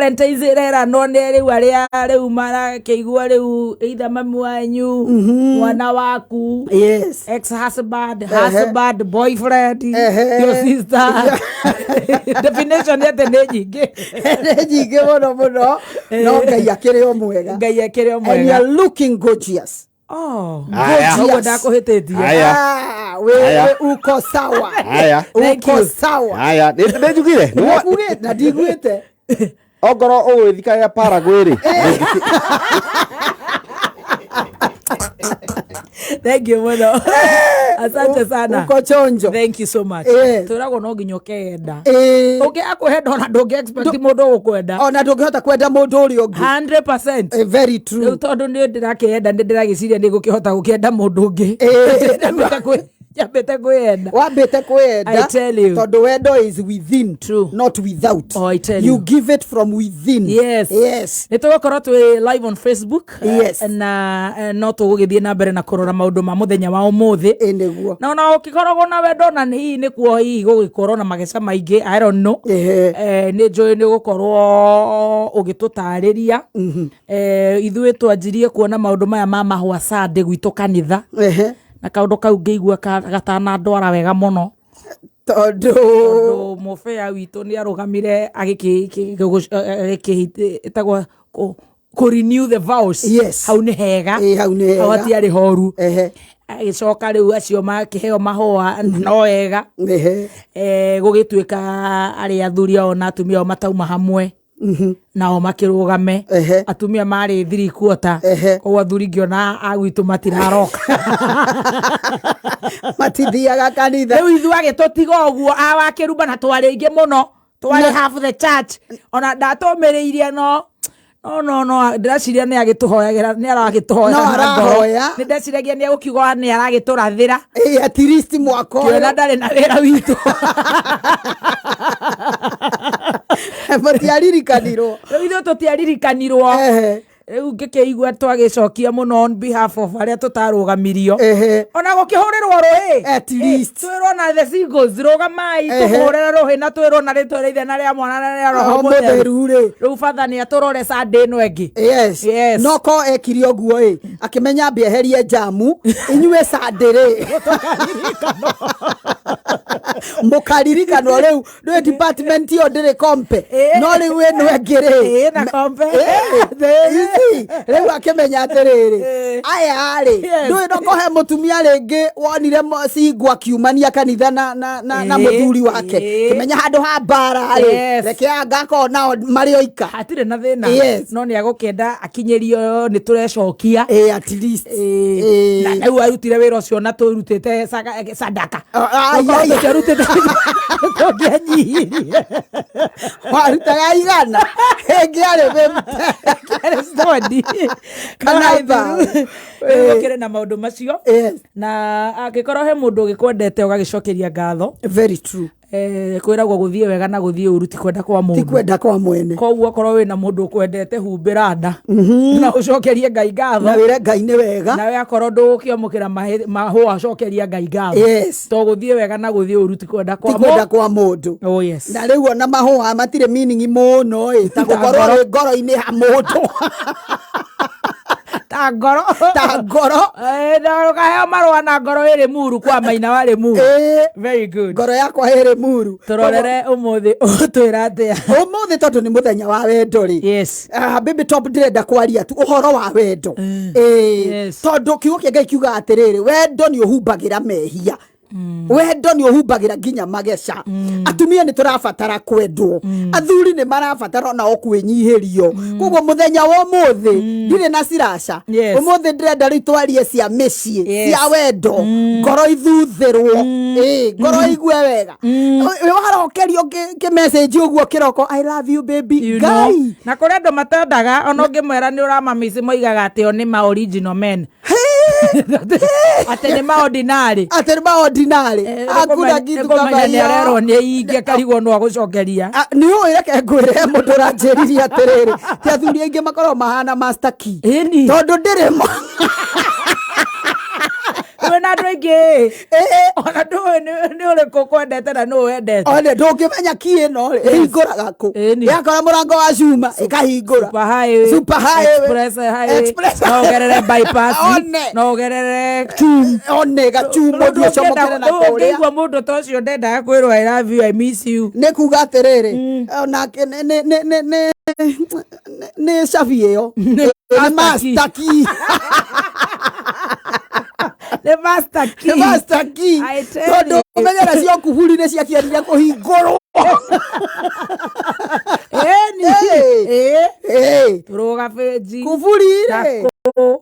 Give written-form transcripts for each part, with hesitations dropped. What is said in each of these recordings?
Valentine's era none riu aria riu mara keigua riu either mamu wanyu mwana waku yes ex husband husband boyfriend your sister definition yete nejinge muno no ngai akiri o mwega and you are looking gorgeous. Oh, gorgeous. Dako hetetia. We uko sawa. Uko sawa. Haya, nejugire. Na digwete. Ogoro o thika ya Paraguay. Thank you muno. Asante sana. Uko chonjo. Thank you so much. Turago no ginyokenda. Okay, akuhenda ona ndonge expect mundu ukwenda. Ona ndungihota kwenda mundu uri ungi. 100%. Very true. Tondu ni ndirakenda ndiragiciria ni gukihota gukenda mundu ungi. Wabete kwenda. I tell you. Tondu wendo is within. True. Not without. Oh, I tell you. You give it from within. Yes. Nitugukorwo twi live on Facebook. Yes. Na no tugugithie na mbere na kurora maundu ma muthenya wa umuthi. Endeguo. Na ona ukikoragwo na wendo na hihi ni kuo hihi gugikorwo na mageca maingi I don't know. Ni joy ni gukorwo ugitutariria. Ithuĩ twanjirie kuona maundu maya ma mahua Sunday gwitu kanitha. Na kaundu kau ngeigua gatana ndwara wega muno tondu mufea witu ni arugamire agikitagwa ku renew the vows. Yes. Hau ni hega awati ari horu agicoka riu acio makiheo mahua no wega gugituika ari athuri ona atumia matauma hamwe nao makirugame atumia mari 3 quarter kwa athuri ngiona agwitu matiraroka matithiaga kanitha riu ithu agitutiga uguo awakiruba na twari ingi muno twari half the church ona ndatomiriirie no ndiraciria ni agituhoyagira ni aragituhoya ni ndeciragia ni agukiuga ni aragiturathira at least mwako kiona ndari na wira witu matiaririkanirwo riu tutiaririkanirwo riu ngikeigua twagicokia muno on behalf of aria tutarugamirio ona gukihurirwo ruhi at least twirwo na the singles rugamai tuhurira ruhi na twirwo na ritwe rithe na ria mwana na ria roho mutheru riu fatha ni aturore Sunday no engi yes noko ekirio guo akimenya mbieherie jamu inyue Sunday mukaririkano riu no department yo ndire kompe no riu eno engire na kompe riu akimenya atiriri aya ari ndui no kohe mutumia ringi wonire cingwa kiumania kanitha na muthuri wake kimenya handu ha bara ari reke angako nao mari oika hatire na thina no ni agukenda akinyerio ni turecokia at least na riu arutire wira ucio na turutite sadaka rutite togyanyirie warutaga igana hengi ari stodi kanaba kire na maundu macio na agikorwo he mundu ugikwendete ugagicokeria ngatho very true kwiragwo guthie wega na guthie uruti kwenda kwa mundu tikwenda kwa mwene koguo korwo wina mundu ukwendete humbira nda na ucokerie ngai ngatho na wire ngai ni wega na we akorwo ndukiomukira mahua acokeria ngai ngatho to guthie wega na guthie uruti kwenda kwa mundu oh yes na riu ona mahua matire meaning muno ta gukorwo ngoro-ini ha mundu ta ngoro no kaheo marwa na ngoro iri muru kwa maina wari muru very good ngoro yakwa iri muru turorere umuthi twira atia umuthi tondu ni muthenya wa wendo ri yes baby top ndirenda kwaria tu uhoro wa wendo tondu kiugo kia ngai kiuga atiriri wendo ni uhumbagira mehia wendo ni uhumbagira nginya mageca atumia ni turabatara kwendwo athuri ni marabatara na okwinyihirio koguo muthenya wa umuthi ndire na cirasha umuthi ndirenda ritwarie cia micii cia wendo ngoro ithuthirwo ngoro igue wega warokerio ke message uguo kiroko I love you baby guy na kuri andu matendaga ona ngimwera ni uramamici moigaga ati o ni ma original men ate ni maordinary akuna kitu kama hiyo rero ni inge karigwo no agucokeria ni uire ke ngwire mundu ranjeriria atiriri ti athuri inge makorwo mahana master key tondu ndirimo kwena andå aingä ona nä å rä kå kwendete na no wendete one ndå ngä menya kä no hingå raga kå yakora må rango wa cuma ĩkahingå no gerere bypass no gerere one gacumu ndå å comokere na kå rä a ngäigua må ndå ta å cio ndendaga kwä rwo I love you I miss you nä kuga atä rä rä onake nä cabi ä yo nä master key tondå menyera cio kuburi nä ciakiendire kå hingå rwo tå rå ga bänji kuburi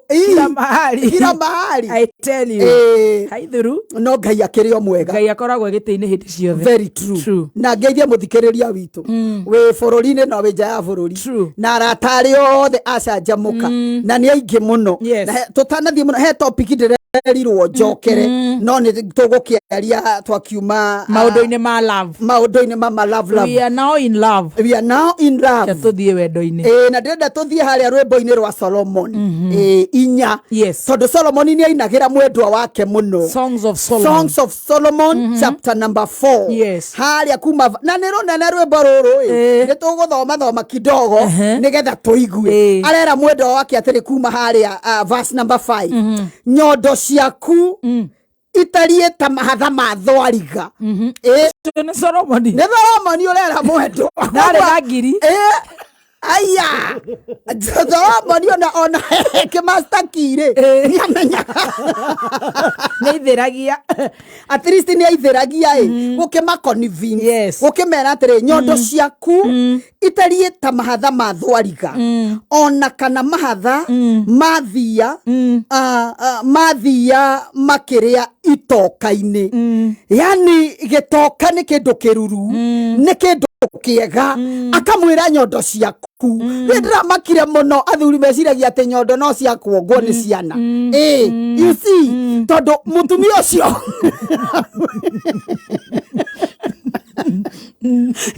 kila mahali I tell you haithuru no ngai akä o mwega ngai akoragwo gä-tä-inä hä ndä ciothe very true na ngeithie må thikä rä ria witå wä bå rå ri-inä no wä nja ya bå rå ri na aratarä othe acanjamå ka na nä aingä må no tå tanathiä må no he topic ndĩrerirwo njokere no nĩ tũgũkĩaria twakiuma maũndũ-inĩ ma love we are now in love tũthiĩ wendo-inĩ na ndĩrenda tũthiĩ harĩa rwĩmbo-inĩ rwa Solomon 4 tondũ Solomon nĩ ainagĩra mwendwa wake mũno Songs of Solomon chapter number 4 harĩa kuma na nĩ rũnene rwĩmbo rũrũ nĩ tũgũthoma kidogo nĩgetha tũigue arera mwendwa wake atĩrĩ kuma harĩa verse number 5 nyondo ciaku itariĩ ta mahatha ma thwariga nĩ Solomon ũrera mwendwa ndarĩ na ngiri aya Solomon ona kĩmaster key-rĩ nĩ amenya nĩ ithĩragia at least nĩ aithĩragia gũkĩma convince gũkĩmera atĩrĩ nyondo ciaku itariĩ ta mahatha ma thwariga ona kana mahatha mathia makĩrĩa itoka-inĩ yani gĩtoka nĩ kĩndũ kĩruru nĩ kĩndũ kĩega akamwĩra nyondo ciaku nĩ ndĩramakire mũno athuri meciragia atĩ nyondo no cia kuongwo nĩ ciana you see tondũ mũtumia ũcio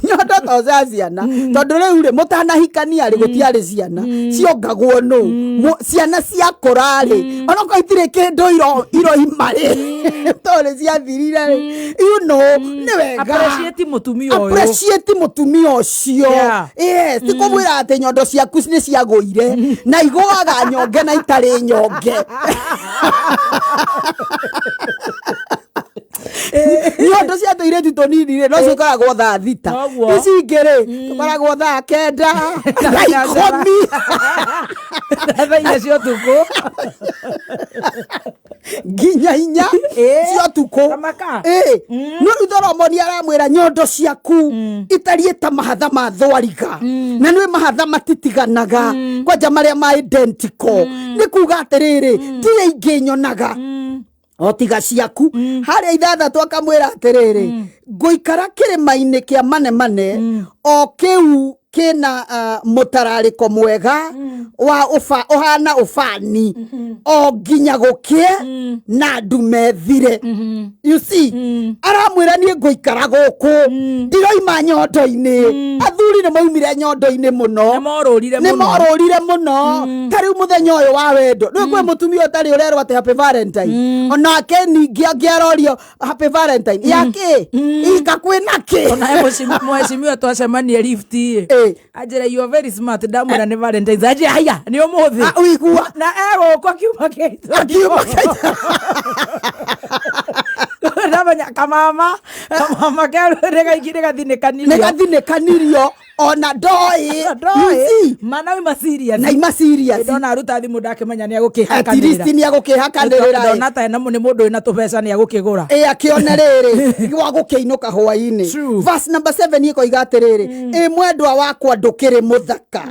nyondo to cia ciana tondũ rĩu-rĩ mũtanahikania-rĩ gũtiarĩ ciana ciongagwo nũ ciana ciakũra-rĩ onokorwo itirĩ kĩndũ iroima-rĩ tondũ ciathirire-rĩ you know nĩ wega appreciate mũtumia ũcio yes ti kũmwĩra atĩ nyondo ciaku nĩ ciagũire na igũaga nyonge na itarĩ nyonge nyondo cia tũirĩtu tũnini-rĩ no cikoragwo thaa thita ici ingĩ-rĩ tũkoragwo thaa kenda thaa ikũmi thaa inya cia ũtukũ nginya inya cia ũtukũ no rĩu Solomon aramwĩra nyondo ciaku itariĩ ta mahatha ma thwariga na nĩ mahatha matitiganaga kwanja marĩa ma identical nĩ kuga atĩrĩrĩ ndirĩ ingĩ nyonaga o tiga ciaku harĩa ithathatũ akamwĩra atĩrĩrĩ ngũikara kĩrĩma-inĩ kĩa manemane o kĩu kĩna mũtararĩko mwega wa ũhana ũbani o nginya gũkĩe na ndume thire you see aramwĩra niĩ ngũikara gũkũ ndiroima nyondo-inĩ athuri nĩ maumire nyondo-inĩ mũno nĩ morũrire mũno ta rĩu mũthenya ũyũ wa wendo nĩ kwĩ mũtumia ũtarĩ ũrerwo atĩ happy valentine onake ningĩ angĩarorio happy valentine yakĩ ika kwĩna kĩ ona mheshimiwa twacemania lift ajira you are very smart ndamwĩra nĩ Valentine's aje haya nĩ ũmũthĩ uigua na egũkũ akiuma ndamenya kamama kerũrĩgaikire gathinĩkanirio ona ndoĩ mana ima serious na ima serious ndona aruta thimũ ndakĩmenya nĩ agũkĩhakanĩrĩra at least nĩ agũkĩhakanĩrĩra ndona ta nĩ mũndũ wĩna tũbeca nĩ agũkĩgũra akĩona rĩrĩ gwa gũkĩinũka hwaĩ-inĩ verse number 7 ĩkoiga atĩrĩrĩ mwendwa wakwa ndũkĩrĩ mũthaka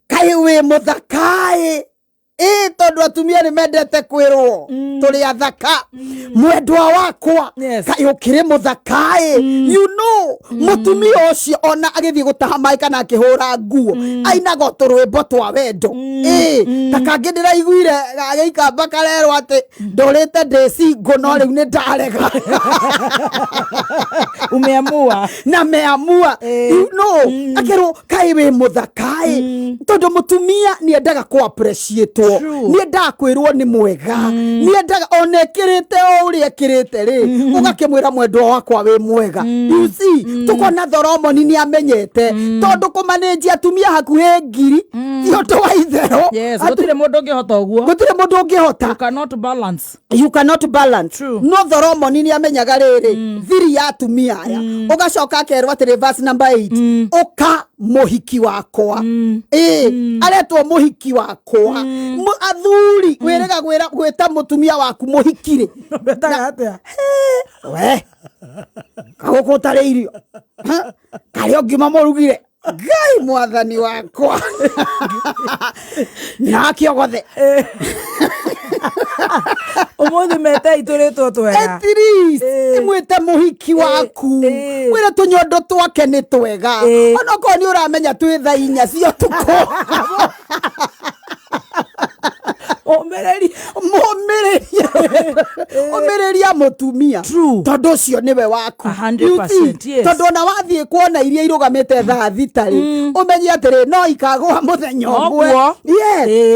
kaĩ wĩ mũthaka tondũ atumia nĩ mendete kwĩrwo tũrĩ athaka mwendwa wakwa kaĩ ũkĩrĩ mũthaka you know mũtumia ũcio ona agĩthiĩ gũtaha maĩ kana akĩhũra nguo ainaga tũrwĩmbo twa wendo ta kangĩ ndĩraiguire gagĩikamba karerwo atĩ ndũrĩte ndĩ single no rĩu nĩ ndarega umeamua you know akĩrwo kaĩ wĩ mũthaka why tondu mutumia ni endaga ko appreciate ni endaga kwirwo ni mwega ni endaga onekirite o uri ekirite ri ugakimwira mwendwa wakwa we mwega you see tukona Thoromoni ni amenyete tondu kumanage atumia hakuhe ngiri yoto wa ithero gutire mundu ngihota uguo gutire mundu ngihota you cannot balance no Thoromoni ni amenyaga riri thiri ya atumia aya ugacoka akerwa atiri verse number 8 uka muhiki wakwa aretwo muhiki wakwa athuri wirega gwita mutumia waku muhikire betaga atia we kago tareirio kari ogima morugire Ngai mwathani wakwa nakiogothe umuthi mete ituritwo twega at least imwite muhiki waku wira tunyondo twake ni twega ona ko ni uramenya twi tha inya cio tuko omereria mutumia tondu cio niwe waku 100%. tondu ona wathie kuona iria irugamite thaa thitari umenye atiri no ikagwa muthenya umwe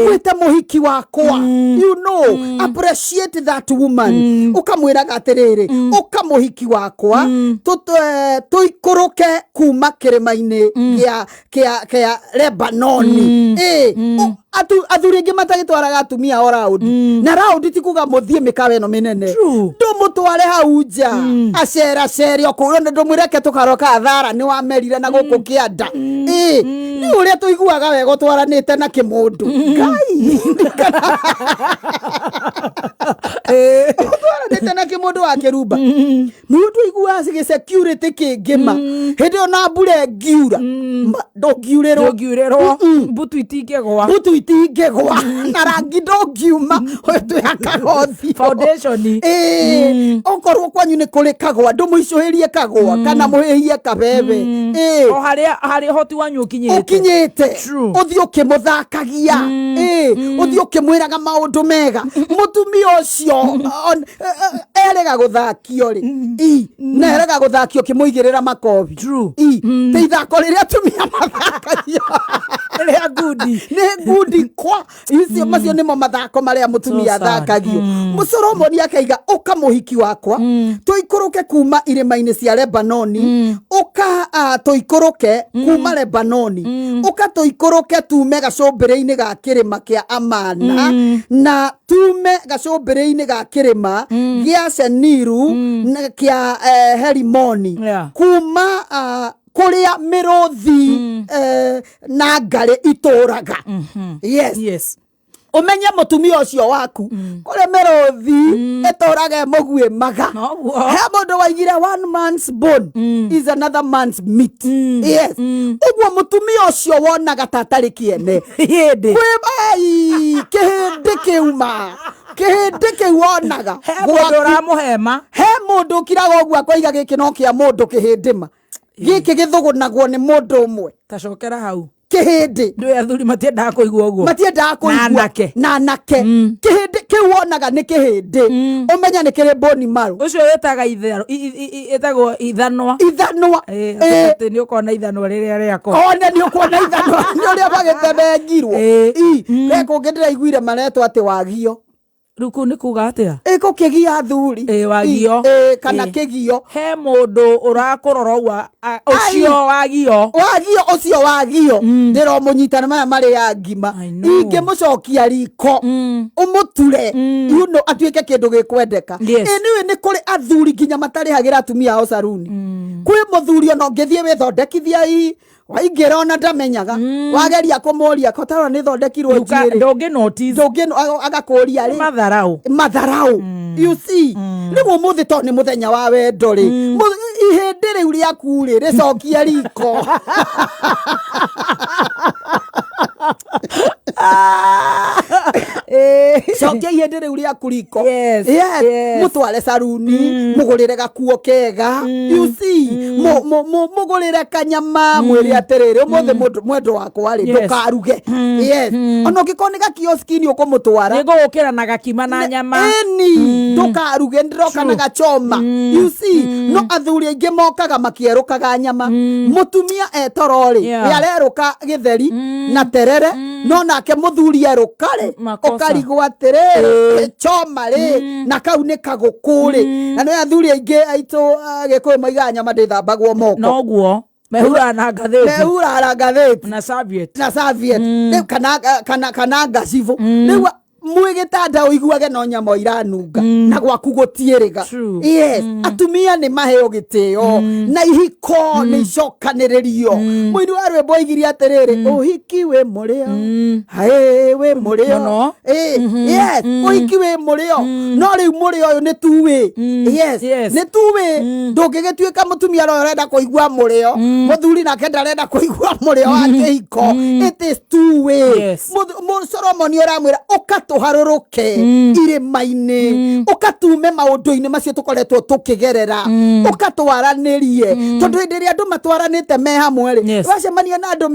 mwite muhiki wakwa you know appreciate that woman ukamwiraga atiriri ukamuhiki wakwa tuikuruke kuma kirima-ini kia Lebanoni athuri ingi matagitwaraga atumia o round na round tikuga muthie mikawa ino minene ndumutware hau nja acere okuo ndumwireke tukaroka thara ni wamerire na guku kianda ni uria tuiguaga wega twaranite na kimundu ngai twaranite na kimundu wa kirumba mundu igua sige security kingima hindi ona mbure ngiura ndongiurerwo butu itingegwa na rangi ndongiuma twi akagothi foundation okorwo kwanyu ni kuri kagwa ndumuicuhirie kagwa kana muhihie kabebe o haria hoti wanyu ukinyite uthio kimuthakagia uthio kimwiraga maundu mega mutumia ucio erega guthakio ri na erega guthakio kimuigirira makobi te ithako riria atumia mathakagio ria gudi ne gudi kwa icio macio nimo mathako maria mutumia athakagio Thoromoni akaiga uka muhiki wakwa tuikuruke kuma irima-ini cia Lebanoni uka tuikuruke kuma Lebanoni uka tuikuruke tume gacumbire-ini ga kirima kia Amana na tume gacumbire-ini ga kirima gia Seniru kia Herimoni kuma kuria miruthi na ngare ituraga yes umenye mutumia ucio waku kuri miruthi ituraga mugwe maga he mundu waigire one man's bone is another man's meat yes ugwo mutumia ucio wonaga tatari kiene hindi kwi kihindi kiuma kihindi kiwonaga he mundu uramuhema he mundu kiraga ugwo akoiga giki no kia mundu kihindima giki githugunagwo ni mundu umwe tacokera hau kihindi ndu athuri matiendaga kuigua uguo na nake kihindi kiwonaga ni kihindi umenya ni kiri boni maru ucio wetaga etagwo ithanwa ati ni ukona ithanwa riria riako ona ni ukona ithanwa ni uria bagitebengirwo reko ngindiraiguire maretwo ati wagio ruku ni kuga atia iko kigia athuri wagio kana kigio he mundu urakurorwa ucio wagio ndiro munyitana maya mari ya ngima inge mucokia riko umuture you know atuike kindu gikwendeka ni kuri athuri nginya matarihagira atumia ao saruni kwi muthuri ono ngithie withondekithia waingira ona ndamenyaga wageria kumuria kotara ni thondekirwo njiri ndungino agakuria ri matharau you see nigu muthi to ni muthenya wa wendo ri ihindi riu riaku ri ricokia riko cokia ihende riu ria kuriko Yes. mutware saruni mugurire gakuo kega you see mugurire kanyama mwiri atiriri umuthi mwendo wakwa ri ndukaruge ona ngiko ni gakioski ni ukumutwara ni gukira na gakima na nyama ndukaruge ndiroka na gachoma you see no athuri aingi mokaga makierukaga nyama mutumia etorori yareruka githeri na terere no nake muthuri erukare ukarigwo atiriri choma ri na kau ni kagukuri na no athuri aingi aitu gikuyu maiga nyama ndithambagwo moko noguo mehura na ngatheti na serviette kana ngacibũ rĩu mwigitanda uiguage no nyamo iranunga na gwaku gutiiriga atumia ni maheo gitio na ihiko ni cokaniririo mwini wa rwimbo igiri atiriri uhiki we murio hae we murio uhiki we murio no riu murio uyu ni tuwi ni tuwi ndungigituika mutumia ro renda kuigua murio muthuri nake ndarenda kuigua murio wa kihiko it is tuwi Solomon uramwira ukatuharuruke irima-ini ukatume maundu-ini macio tukoretwo tukigerera ukatwaranirie tondu hindi ria andu matwaranite me hamwe ri wacemania na andu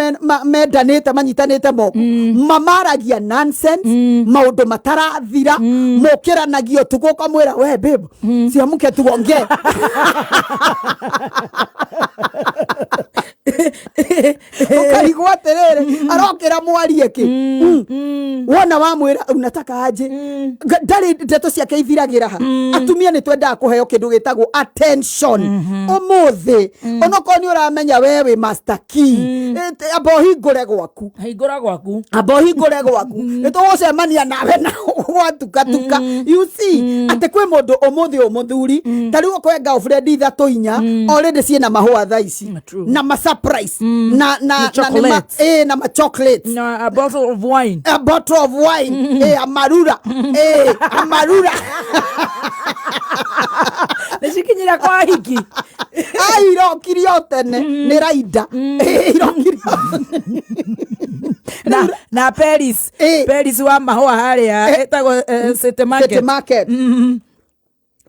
mendanite manyitanite moko mamaragia nonsense maundu matarathira mukiranagio tuguka mwira we babe ciamuke tugonge ukarigwo atiriri arokira mwarie ki wona wamwira unataka aje ndari ndeto ciake ithiragira ha atumia ni twenda kuheo kindu gitagwo attention umuthi onoko ni uramenya wewe master key abohingure gwaku abohingure gwaku nitugocemania nawe na gwatukatuka you see ate kwi mundu umuthuri tariu kwenga friend ithatu inya already ciena mahua tha ici na ma surprise na ma chocolates na a bottle of wine amarura nicikinyira kwa hiki irokirio tene ni raida na Paris wa mahua haria etagwo City Market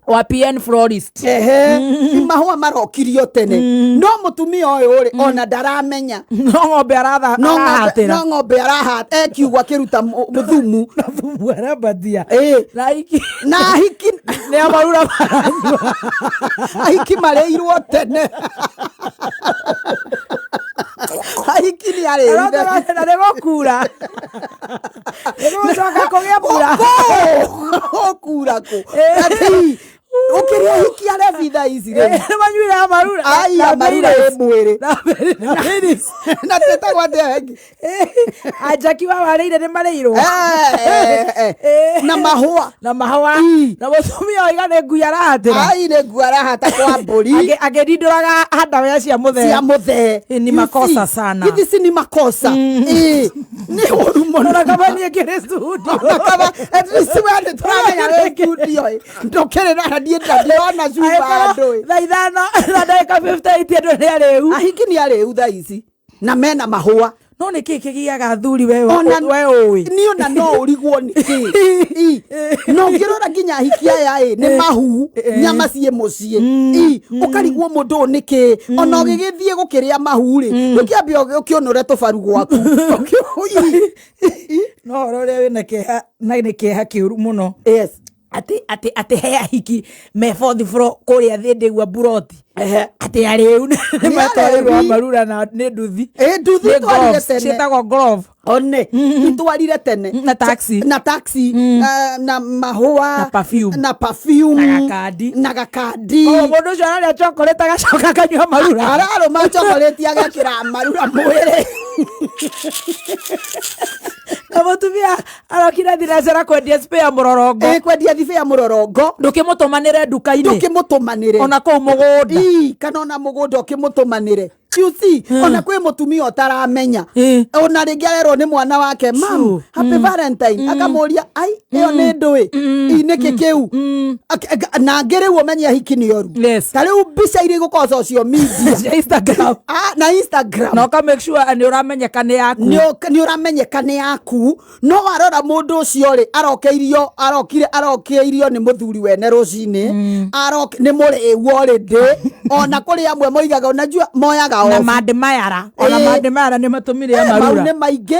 wa PN Florist mahua marokirio tene no mutumia uyu ri ona ndaramenya no ng'ombe arahatira ekiugwa kiruta muthumu arabadia na hiki ni amarura maranyua ahiki mareirwo tene ahiki ni areire na negokura negocoka kugia mbura okura ku ukiria hiki arevitha ici ri manyuire amarura amarura mwiri na teta gwate hengi ajaki wa wareire ni mareirwo na mahua na mutumia oigane ngui arahatira ni ngui arahata kwa mburi agedinduraga handawe cia muthe ni makosa sana hizi ni makosa ni horu mono nakabanie kire studio nakaba at least we turamenya we studio ndokere na ndie ndaona zuba ndo thaithano na ndeka 58 ndo ni areu ahiki ni areu tha ici na mena mahua no ni kiki giaga thuri we oi ni ona no urigwo ni ki no ngirora nginya hiki aya ni mahu nyama cie mucie ukarigwo mundu ni ki ona ugigithie gukiria mahu ri ukiambia ukionore tubaru gwaku no rore we na keha kiuru muno ati hea hiki me forth fro kuria thindi gwa buroti ati ariu ni matwarirwo marura na ni nduthi twarire tene cietagwo glove one itwarire tene na taxi na mahua na perfume na gakadi mundu ucio araria chocolate agacoka akanyua marura araruma chocolate agakira marura mwiri amutumia arokira thiracera kwendia spare murorongo kwendia thibe ya murorongo ndukimutumanire nduka-ini ndukimutumanire ona kuu mugunda kana ona mugunda ukimutumanire you see ona kwe mutumia utaramenya ona ringererwo ni mwana wake mam happy valentine akamuria ai iyo ni ndui iniki kiu na ngerewo menya hiki ni yoru tariu mbica iri guko social media Instagram na Instagram no ka make sure ani uramenyeka ni yaku ni uramenyeka ni yaku no arora mundu ucio ri arokire ni muthuri wene rucini ni muriwo rindi ona kuri amwe moigaga unajua moyaga na mande mayara ona mande mayara ni matumire amarura ni maingi